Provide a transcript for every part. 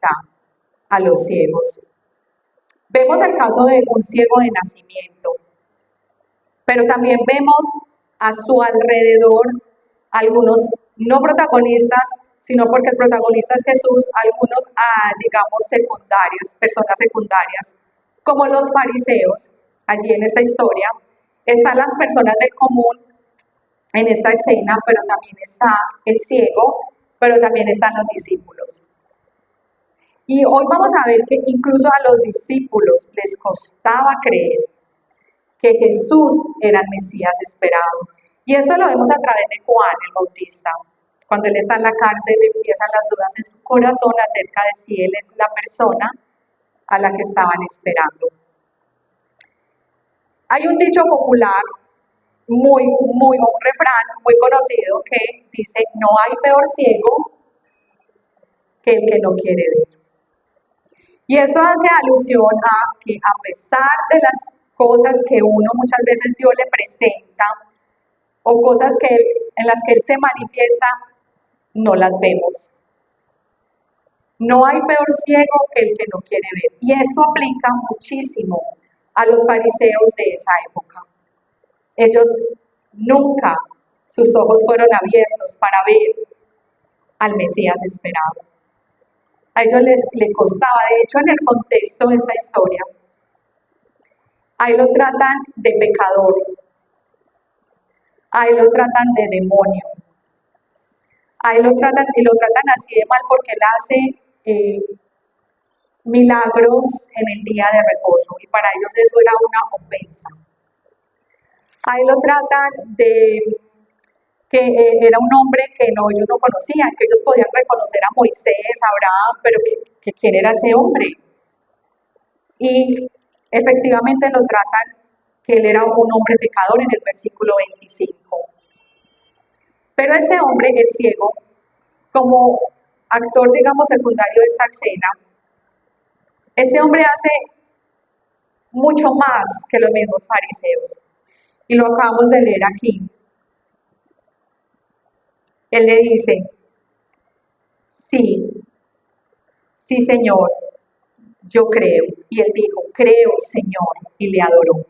vista a los ciegos. Vemos el caso de un ciego de nacimiento, pero también vemos a su alrededor algunos no protagonistas, sino porque el protagonista es Jesús, algunos, digamos, secundarias, personas secundarias, como los fariseos. Allí en esta historia están las personas del común en esta escena, pero también está el ciego, pero también están los discípulos. Y hoy vamos a ver que incluso a los discípulos les costaba creer que Jesús era el Mesías esperado. Y esto lo vemos a través de Juan el Bautista. Cuando él está en la cárcel, empiezan las dudas en su corazón acerca de si él es la persona a la que estaban esperando. Hay un dicho popular, un refrán muy conocido que dice: no hay peor ciego que el que no quiere ver. Y esto hace alusión a que a pesar de las cosas que uno muchas veces Dios le presenta, o cosas en las que Él se manifiesta, no las vemos. No hay peor ciego que el que no quiere ver. Y esto aplica muchísimo a los fariseos de esa época. Ellos nunca, sus ojos fueron abiertos para ver al Mesías esperado. A ellos les costaba. De hecho, en el contexto de esta historia, ahí lo tratan de pecador, ahí lo tratan de demonio, ahí lo tratan así de mal porque él hace milagros en el día de reposo, y para ellos eso era una ofensa. Ahí lo tratan de que era un hombre que ellos no conocían, que ellos podían reconocer a Moisés, a Abraham, pero que quién era ese hombre. Y efectivamente lo tratan que él era un hombre pecador en el versículo 25. Pero este hombre, el ciego, como actor, digamos, secundario de esta escena, este hombre hace mucho más que los mismos fariseos. Y lo acabamos de leer aquí. Él le dice: sí, Señor, yo creo. Y él dijo: creo, Señor, y le adoró.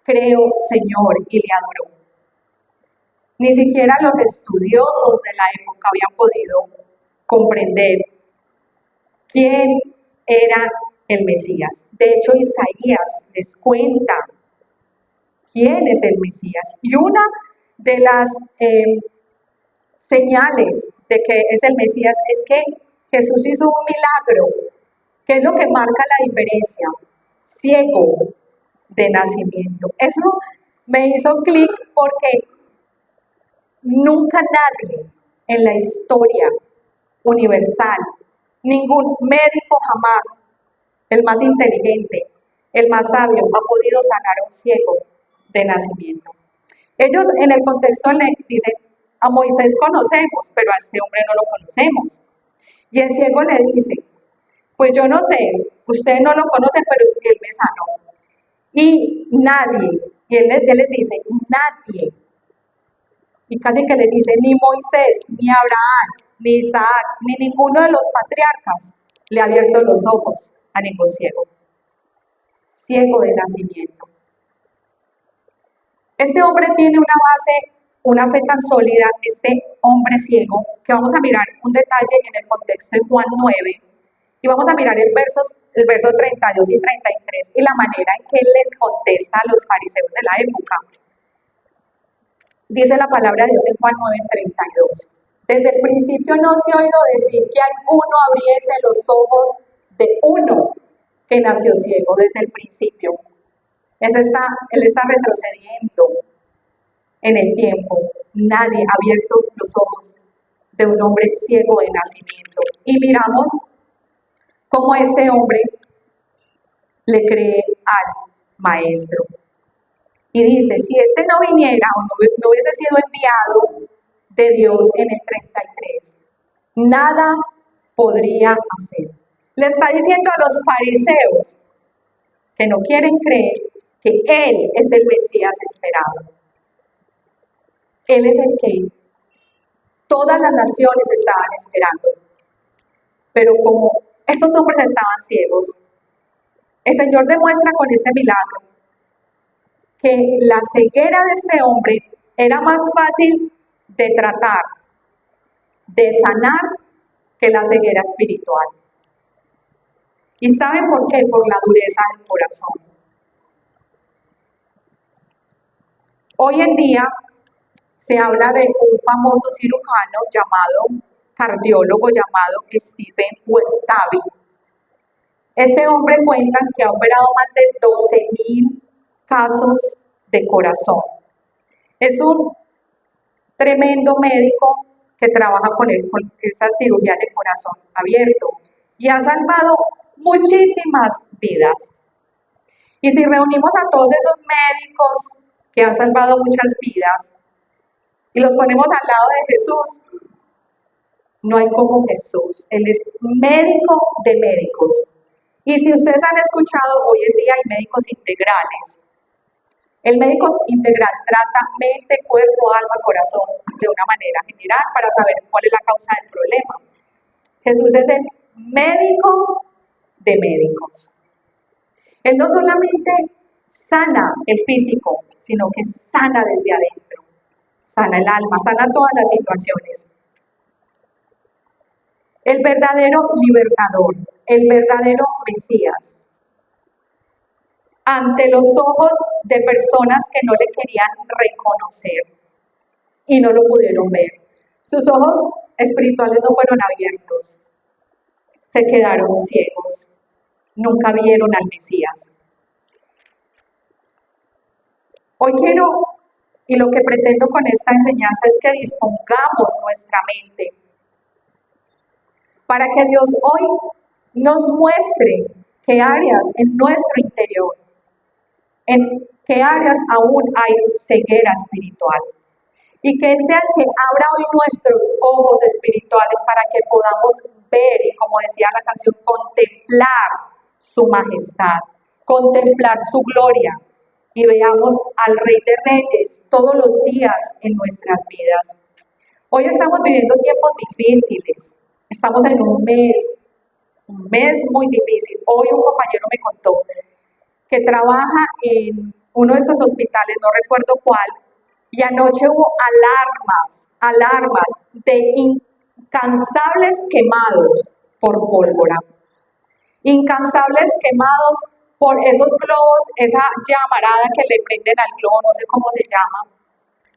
Creo, Señor, y le adoró. Ni siquiera los estudiosos de la época habían podido comprender quién era el Mesías. De hecho, Isaías les cuenta quién es el Mesías. Y una de las señales de que es el Mesías es que Jesús hizo un milagro. ¿Qué es lo que marca la diferencia? Ciego de nacimiento. Eso me hizo clic porque nunca nadie en la historia universal, ningún médico jamás, el más inteligente, el más sabio, ha podido sanar a un ciego de nacimiento. Ellos en el contexto le dicen: a Moisés conocemos, pero a este hombre no lo conocemos. Y el ciego le dice: pues yo no sé, ustedes no lo conocen, pero él me sanó. Y nadie, y él les dice: nadie, y casi que les dice, ni Moisés, ni Abraham, ni Isaac, ni ninguno de los patriarcas le ha abierto los ojos a ningún ciego. Ciego de nacimiento. Este hombre tiene una base, una fe tan sólida, este hombre ciego, que vamos a mirar un detalle en el contexto de Juan 9, y vamos a mirar el verso 32 y 33 y la manera en que él les contesta a los fariseos de la época. Dice la palabra de Dios en Juan 9:32. Desde el principio no se ha oído decir que alguno abriese los ojos de uno que nació ciego. Desde el principio. Él está retrocediendo en el tiempo. Nadie ha abierto los ojos de un hombre ciego de nacimiento. Y miramos cómo este hombre le cree al maestro. Y dice: si este no viniera o no hubiese sido enviado de Dios en el 33, nada podría hacer. Le está diciendo a los fariseos que no quieren creer que Él es el Mesías esperado. Él es el que todas las naciones estaban esperando. Pero como Estos hombres estaban ciegos. El Señor demuestra con este milagro que la ceguera de este hombre era más fácil de tratar, de sanar, que la ceguera espiritual. ¿Y saben por qué? Por la dureza del corazón. Hoy en día se habla de un famoso cirujano cardiólogo llamado Stephen Westabi. Este hombre cuenta que ha operado más de 12,000 casos de corazón. Es un tremendo médico que trabaja con esas cirugías de corazón abierto y ha salvado muchísimas vidas. Y si reunimos a todos esos médicos que han salvado muchas vidas y los ponemos al lado de Jesús, no hay como Jesús. Él es médico de médicos. Y si ustedes han escuchado, hoy en día hay médicos integrales. El médico integral trata mente, cuerpo, alma, corazón de una manera general para saber cuál es la causa del problema. Jesús es el médico de médicos. Él no solamente sana el físico, sino que sana desde adentro. Sana el alma, sana todas las situaciones. El verdadero libertador, el verdadero Mesías. Ante los ojos de personas que no le querían reconocer y no lo pudieron ver. Sus ojos espirituales no fueron abiertos, se quedaron ciegos, nunca vieron al Mesías. Hoy quiero, y lo que pretendo con esta enseñanza es que dispongamos nuestra mente para que Dios hoy nos muestre qué áreas en nuestro interior, en qué áreas aún hay ceguera espiritual. Y que Él sea el que abra hoy nuestros ojos espirituales para que podamos ver, y como decía la canción, contemplar su majestad, contemplar su gloria, y veamos al Rey de Reyes todos los días en nuestras vidas. Hoy estamos viviendo tiempos difíciles, estamos en un mes muy difícil. Hoy un compañero me contó que trabaja en uno de estos hospitales, no recuerdo cuál, y anoche hubo alarmas de incansables quemados por pólvora, incansables quemados por esos globos, esa llamarada que le prenden al globo, no sé cómo se llama,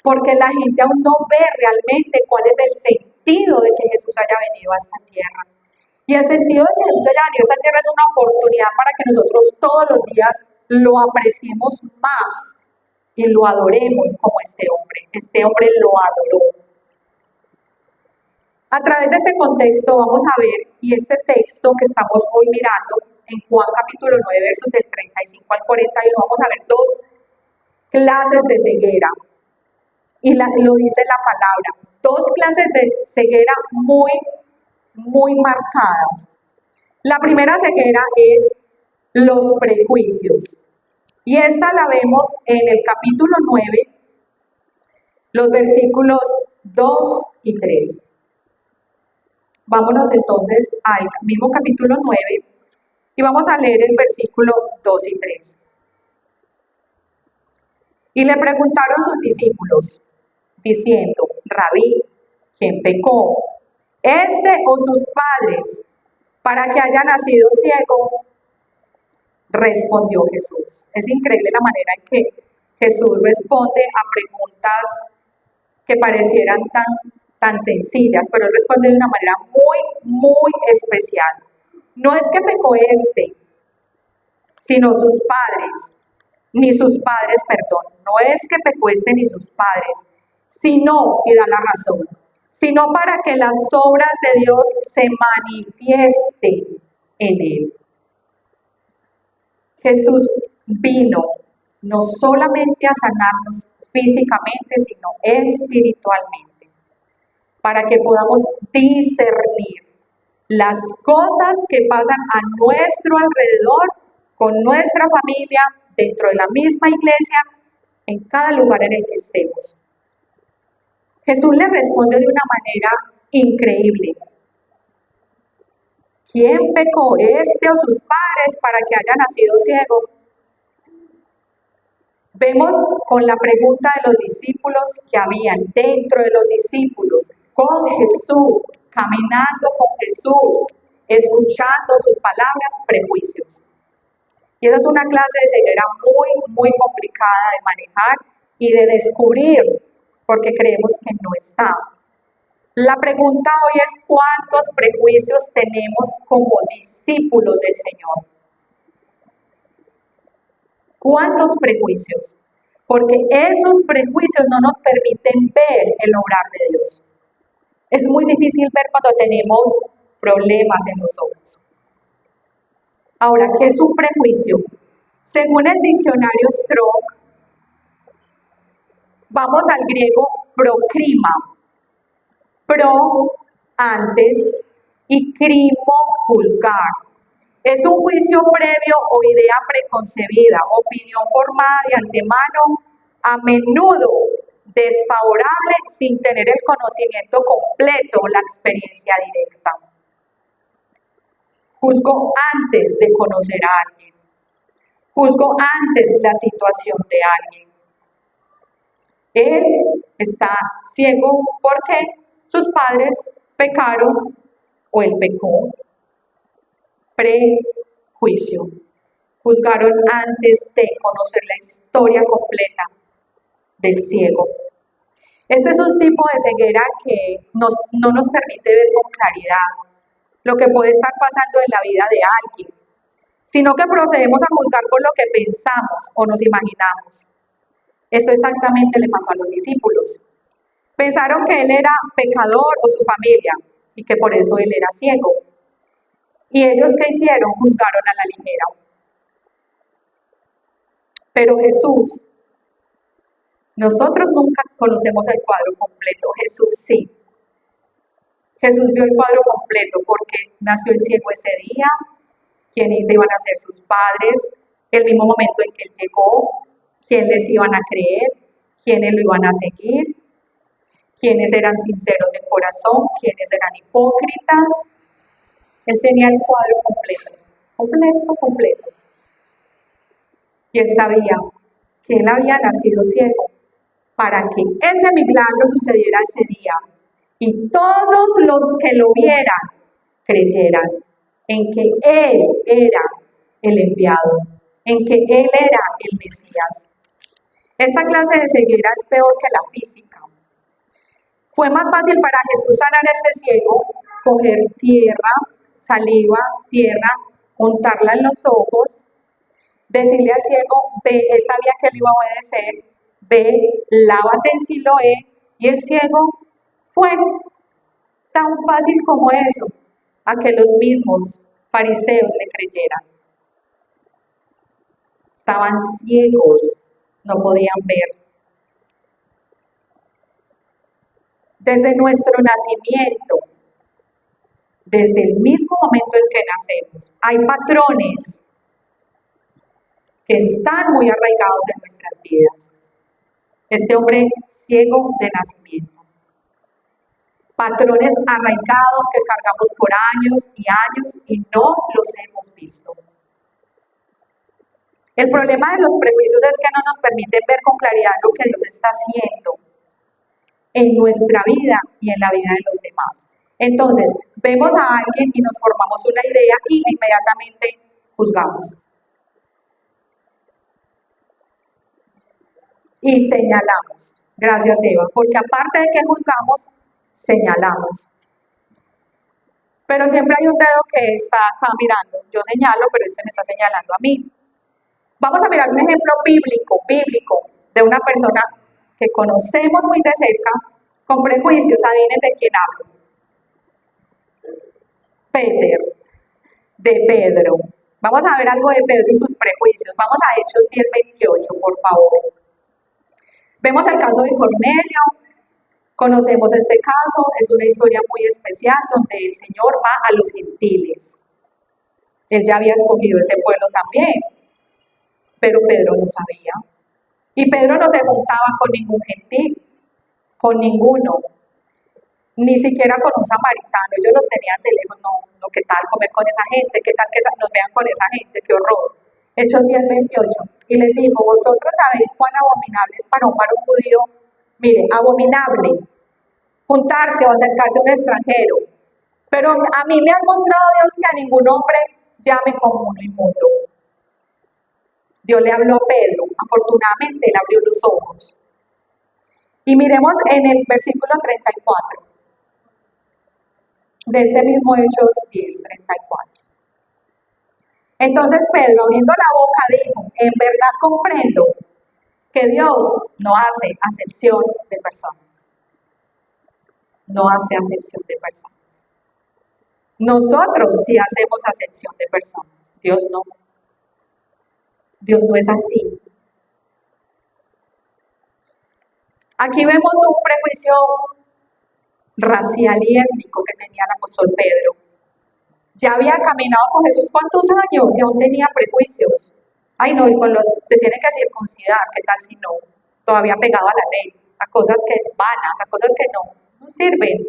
porque la gente aún no ve realmente cuál es el sentido de que Jesús haya venido a esta tierra. Y el sentido de que Jesús haya venido a esta tierra es una oportunidad para que nosotros todos los días lo apreciemos más y lo adoremos como este hombre. Este hombre lo adoró. A través de este contexto vamos a ver, y este texto que estamos hoy mirando, en Juan capítulo 9, versos del 35 al 41, vamos a ver dos clases de ceguera. Y lo dice la palabra, dos clases de ceguera muy marcadas. La primera ceguera es los prejuicios. Y esta la vemos en el capítulo 9, los versículos 2 y 3. Vámonos entonces al mismo capítulo 9 y vamos a leer el versículo 2 y 3. Y le preguntaron sus discípulos, diciendo, Rabí, ¿quién pecó? ¿Este o sus padres, para que haya nacido ciego? Respondió Jesús. Es increíble la manera en que Jesús responde a preguntas que parecieran tan sencillas, pero él responde de una manera muy especial. No es que pecó sino sus padres, ni sus padres, perdón. No es que pecó ni sus padres, sino, y da la razón, sino para que las obras de Dios se manifiesten en él. Jesús vino no solamente a sanarnos físicamente, sino espiritualmente, para que podamos discernir las cosas que pasan a nuestro alrededor, con nuestra familia, dentro de la misma iglesia, en cada lugar en el que estemos. Jesús le responde de una manera increíble. ¿Quién pecó, este o sus padres, para que haya nacido ciego? Vemos con la pregunta de los discípulos que habían dentro de los discípulos, con Jesús, caminando con Jesús, escuchando sus palabras, prejuicios. Y esa es una clase de ceguera muy complicada de manejar y de descubrir, porque creemos que no está. La pregunta hoy es: ¿cuántos prejuicios tenemos como discípulos del Señor? ¿Cuántos prejuicios? Porque esos prejuicios no nos permiten ver el obrar de Dios. Es muy difícil ver cuando tenemos problemas en los ojos. Ahora, ¿qué es un prejuicio? Según el diccionario Strong, vamos al griego procrima. Pro, antes, y crimo, juzgar. Es un juicio previo o idea preconcebida, opinión formada de antemano, a menudo desfavorable sin tener el conocimiento completo o la experiencia directa. Juzgo antes de conocer a alguien. Juzgo antes la situación de alguien. Él está ciego porque sus padres pecaron o él pecó. Prejuicio. Juzgaron antes de conocer la historia completa del ciego. Este es un tipo de ceguera que no nos permite ver con claridad lo que puede estar pasando en la vida de alguien, sino que procedemos a juzgar por lo que pensamos o nos imaginamos. Eso exactamente le pasó a los discípulos. Pensaron que él era pecador o su familia y que por eso él era ciego. ¿Y ellos qué hicieron? Juzgaron a la ligera. Pero Jesús, nosotros nunca conocemos el cuadro completo, Jesús sí. Jesús vio el cuadro completo porque nació el ciego ese día, quiénes iban a ser sus padres, el mismo momento en que él llegó, quiénes iban a creer, quiénes lo iban a seguir, quiénes eran sinceros de corazón, quiénes eran hipócritas. Él tenía el cuadro completo. Y él sabía que él había nacido ciego para que ese milagro sucediera ese día y todos los que lo vieran creyeran en que él era el enviado, en que él era el Mesías. Esta clase de ceguera es peor que la física. Fue más fácil para Jesús sanar a este ciego, coger tierra, saliva, tierra, untarla en los ojos, decirle al ciego: ve, él sabía que él iba a obedecer, ve, lávate en Siloé, y el ciego fue. Tan fácil como eso, a que los mismos fariseos le creyeran. Estaban ciegos, no podían ver. Desde nuestro nacimiento, desde el mismo momento en que nacemos, hay patrones que están muy arraigados en nuestras vidas. Este hombre ciego de nacimiento. Patrones arraigados que cargamos por años y no los hemos visto. El problema de los prejuicios es que no nos permiten ver con claridad lo que Dios está haciendo en nuestra vida y en la vida de los demás. Entonces, vemos a alguien y nos formamos una idea y inmediatamente juzgamos. Y señalamos. Gracias, Eva, porque aparte de que juzgamos, señalamos. Pero siempre hay un dedo que está acá mirando. Yo señalo, pero este me está señalando a mí. Vamos a mirar un ejemplo bíblico, de una persona que conocemos muy de cerca, con prejuicios. Adivinen de quién hablo. De Pedro. Vamos a ver algo de Pedro y sus prejuicios. Vamos a Hechos 10:28, por favor. Vemos el caso de Cornelio. Conocemos este caso, es una historia muy especial donde el Señor va a los gentiles. Él ya había escogido ese pueblo también, pero Pedro no sabía. Y Pedro no se juntaba con ningún gentil, con ninguno. ni siquiera con un samaritano, ellos los tenían de lejos, no, no, ¿qué tal comer con esa gente? ¿Qué tal que nos vean con esa gente? ¡Qué horror! Hechos 10:28, y les dijo, vosotros sabéis cuán abominable es para un varón judío, mire, abominable, juntarse o acercarse a un extranjero, pero a mí me ha mostrado Dios que a ningún hombre llame como uno inmundo. Dios le habló a Pedro, afortunadamente él abrió los ojos. Y miremos en el versículo 34 de este mismo Hechos 10:34. Entonces Pedro, abriendo la boca, dijo, en verdad comprendo que Dios no hace acepción de personas. No hace acepción de personas. Nosotros sí hacemos acepción de personas. Dios no. Dios no es así. Aquí vemos un prejuicio racial y étnico que tenía el apóstol Pedro. Ya había caminado con Jesús ¿cuántos años? Y aún tenía prejuicios. Ay no, y se tiene que circuncidar, ¿qué tal si no? Todavía pegado a la ley, a cosas que vanas, a cosas que no sirven.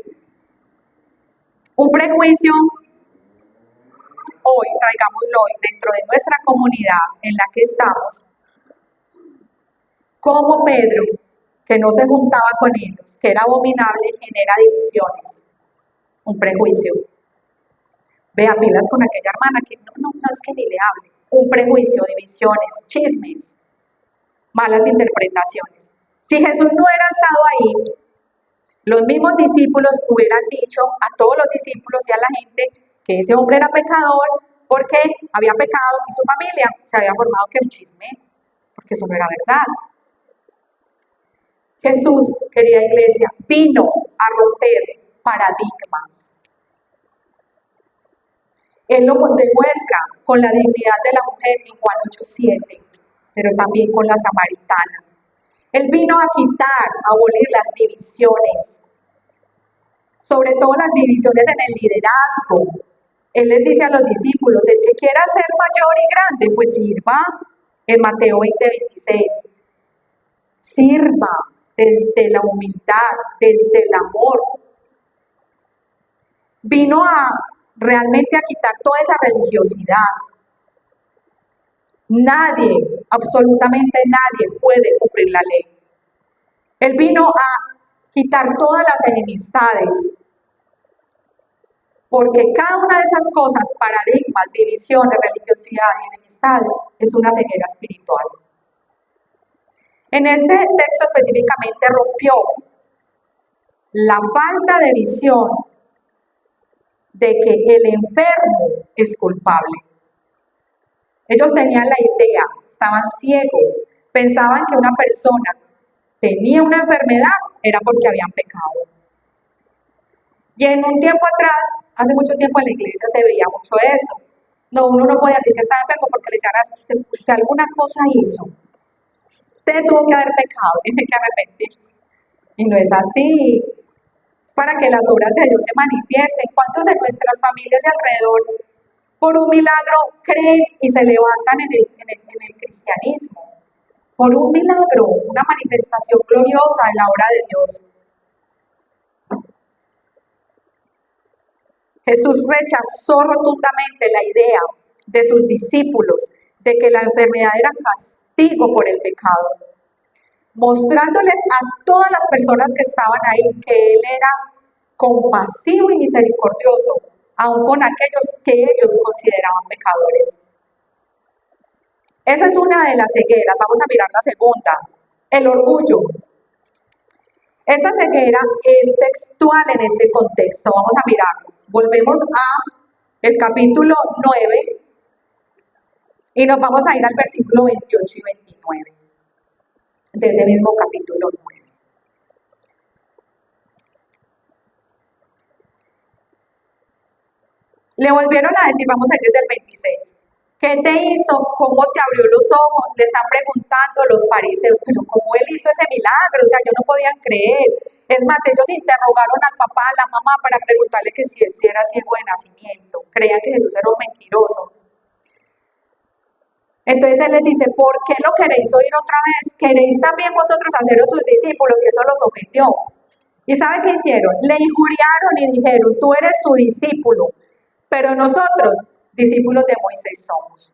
Un prejuicio, hoy, traigámoslo hoy, dentro de nuestra comunidad en la que estamos, como Pedro, que no se juntaba con ellos, que era abominable, genera divisiones. Un prejuicio. Vea pilas con aquella hermana que no es que ni le hable. Un prejuicio, divisiones, chismes, malas interpretaciones. Si Jesús no hubiera estado ahí, los mismos discípulos hubieran dicho a todos los discípulos y a la gente que ese hombre era pecador porque había pecado y su familia se había formado que un chisme, porque eso no era verdad. Jesús, querida iglesia, vino a romper paradigmas. Él lo demuestra con la dignidad de la mujer en Juan 8:7, pero también con la samaritana. Él vino a quitar, a abolir las divisiones, sobre todo las divisiones en el liderazgo. Él les dice a los discípulos, el que quiera ser mayor y grande, pues sirva. En Mateo 20:26, sirva desde la humildad, desde el amor. Vino realmente a quitar toda esa religiosidad. Nadie, absolutamente nadie puede cumplir la ley. Él vino a quitar todas las enemistades, porque cada una de esas cosas, paradigmas, divisiones, religiosidad y enemistades, es una ceguera espiritual. En este texto específicamente rompió la falta de visión de que el enfermo es culpable. Ellos tenían la idea, estaban ciegos, pensaban que una persona tenía una enfermedad era porque habían pecado. Y en un tiempo atrás, hace mucho tiempo en la iglesia se veía mucho eso. No, uno no puede decir que estaba enfermo porque le decían, usted alguna cosa hizo. Usted tuvo que haber pecado, tiene que arrepentirse. Y no es así. Es para que las obras de Dios se manifiesten. ¿Cuántos de nuestras familias de alrededor, por un milagro, creen y se levantan en el cristianismo? Por un milagro, una manifestación gloriosa en la obra de Dios. Jesús rechazó rotundamente la idea de sus discípulos de que la enfermedad era castigo por el pecado, mostrándoles a todas las personas que estaban ahí que Él era compasivo y misericordioso, aun con aquellos que ellos consideraban pecadores. Esa es una de las cegueras. Vamos a mirar la segunda, el orgullo. Esa ceguera es textual en este contexto. Vamos a mirarlo. Volvemos a el capítulo 9 y nos vamos a ir al versículo 28 y 29 de ese mismo capítulo 9. Le volvieron a decir, vamos a ir desde el 26. ¿Qué te hizo? ¿Cómo te abrió los ojos? Le están preguntando los fariseos, pero ¿cómo él hizo ese milagro? O sea, yo no podía creer. Es más, ellos interrogaron al papá, a la mamá, para preguntarle que si él sí era ciego de nacimiento. Creían que Jesús era un mentiroso. Entonces él les dice, ¿por qué lo queréis oír otra vez? ¿Queréis también vosotros haceros sus discípulos? Y eso los ofendió. ¿Y sabe qué hicieron? Le injuriaron y dijeron, tú eres su discípulo, pero nosotros, discípulos de Moisés somos.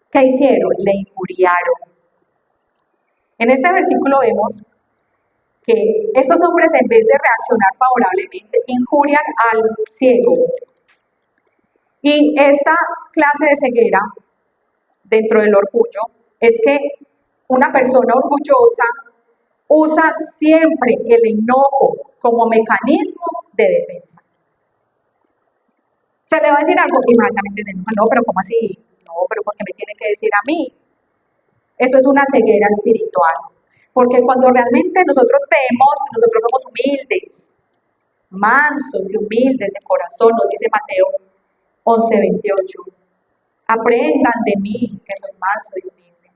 ¿Qué hicieron? Le injuriaron. En este versículo vemos que estos hombres, en vez de reaccionar favorablemente, injurian al ciego. Y esta clase de ceguera, dentro del orgullo, es que una persona orgullosa usa siempre el enojo como mecanismo de defensa. Se le va a decir algo y inmediatamente se enoja, no, pero ¿cómo así? No, pero ¿por qué me tiene que decir a mí? Eso es una ceguera espiritual. Porque cuando realmente nosotros somos humildes, mansos y humildes de corazón, nos dice Mateo 11:28. Aprendan de mí, que soy manso y humilde,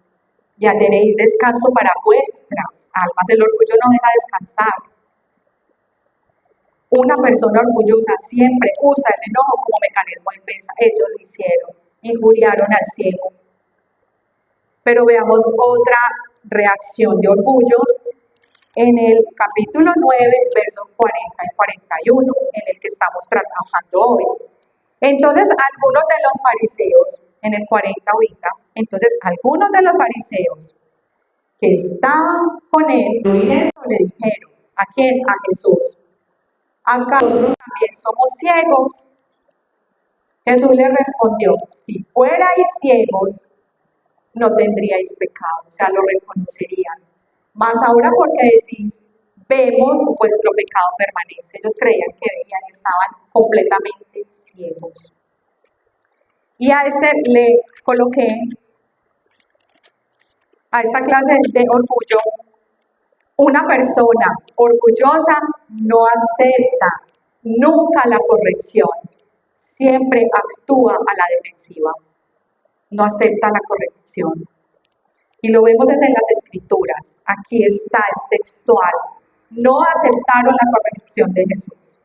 y hallaréis descanso para vuestras almas. El orgullo no deja descansar. Una persona orgullosa siempre usa el enojo como mecanismo de defensa. Ellos lo hicieron, injuriaron al ciego. Pero veamos otra reacción de orgullo en el capítulo 9, versos 40 y 41, en el que estamos trabajando hoy. Entonces, algunos de los fariseos, en el 40 ahorita, entonces algunos de los fariseos que estaban con él, le dijeron, ¿a quién? A Jesús. ¿Acaso nosotros también somos ciegos? Jesús les respondió, si fuerais ciegos, no tendríais pecado, o sea, lo reconocerían. Mas ahora porque decís, vemos, vuestro pecado permanece. Ellos creían que veían y estaban completamente ciegos. Y a este le coloqué, a esta clase de orgullo, una persona orgullosa no acepta nunca la corrección, siempre actúa a la defensiva, no acepta la corrección. Y lo vemos en las Escrituras, aquí está, es textual. No aceptaron la corrección de Jesús.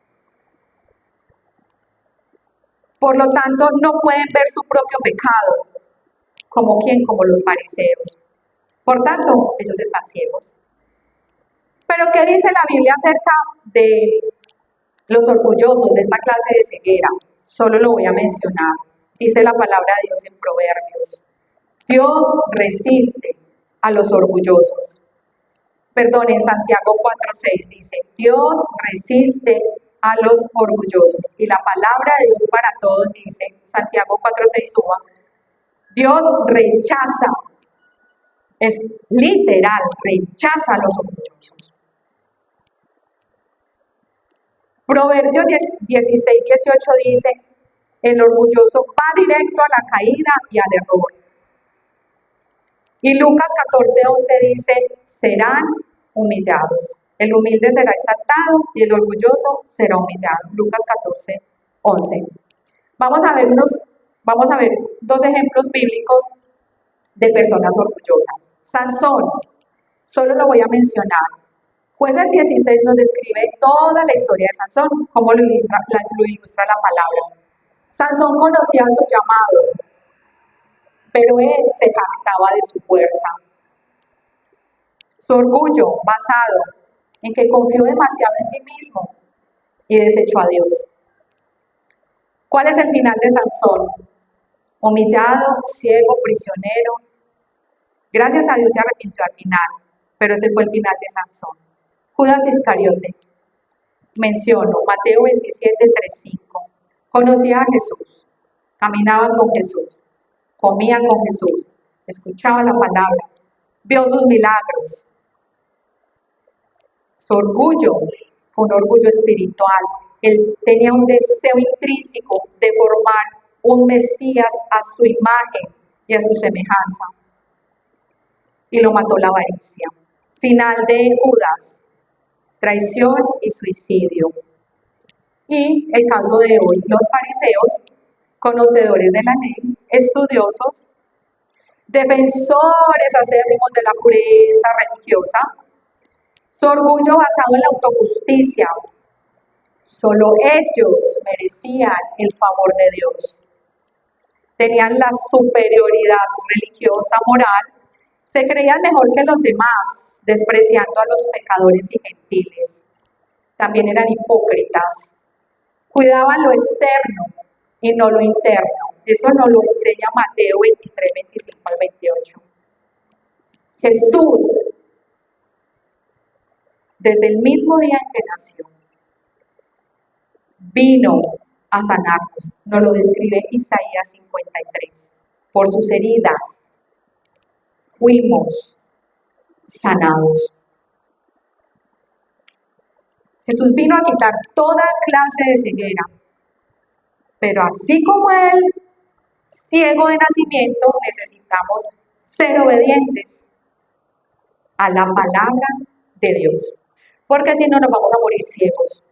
Por lo tanto, no pueden ver su propio pecado. ¿Como quién? Como los fariseos. Por tanto, ellos están ciegos. Pero ¿qué dice la Biblia acerca de los orgullosos, de esta clase de ceguera? Solo lo voy a mencionar. Dice la palabra de Dios en Proverbios. Dios resiste a los orgullosos. Perdón, en Santiago 4:6 dice, Dios resiste a los orgullosos. Y la palabra de Dios para todos dice, Santiago 4:6 suba, Dios rechaza, es literal, rechaza a los orgullosos. Proverbios 16:18 dice, el orgulloso va directo a la caída y al error. Y Lucas 14:11 dice, serán humillados. El humilde será exaltado y el orgulloso será humillado. Lucas 14:11. Vamos a ver dos ejemplos bíblicos de personas orgullosas. Sansón, solo lo voy a mencionar. Jueces 16 nos describe toda la historia de Sansón, como lo ilustra la palabra. Sansón conocía su llamado, pero él se jactaba de su fuerza. Su orgullo basado en que confió demasiado en sí mismo y desechó a Dios. ¿Cuál es el final de Sansón? Humillado, ciego, prisionero. Gracias a Dios se arrepintió al final, pero ese fue el final de Sansón. Judas Iscariote. Menciono Mateo 27:3-5. Conocía a Jesús, caminaba con Jesús, comía con Jesús, escuchaba la palabra, vio sus milagros. Su orgullo fue un orgullo espiritual. Él tenía un deseo intrínseco de formar un Mesías a su imagen y a su semejanza. Y lo mató la avaricia. Final de Judas, traición y suicidio. Y el caso de hoy, los fariseos, conocedores de la ley, estudiosos, defensores acérrimos de la pureza religiosa, su orgullo basado en la autojusticia. Solo ellos merecían el favor de Dios. Tenían la superioridad religiosa, moral, se creían mejor que los demás, despreciando a los pecadores y gentiles. también eran hipócritas, cuidaban lo externo y no lo interno. Eso nos lo enseña Mateo 23, 25 al 28. Jesús, desde el mismo día en que nació, vino a sanarnos. Nos lo describe Isaías 53. Por sus heridas fuimos sanados. Jesús vino a quitar toda clase de ceguera, pero así como Él, ciego de nacimiento, necesitamos ser obedientes a la palabra de Dios, porque si no nos vamos a morir ciegos.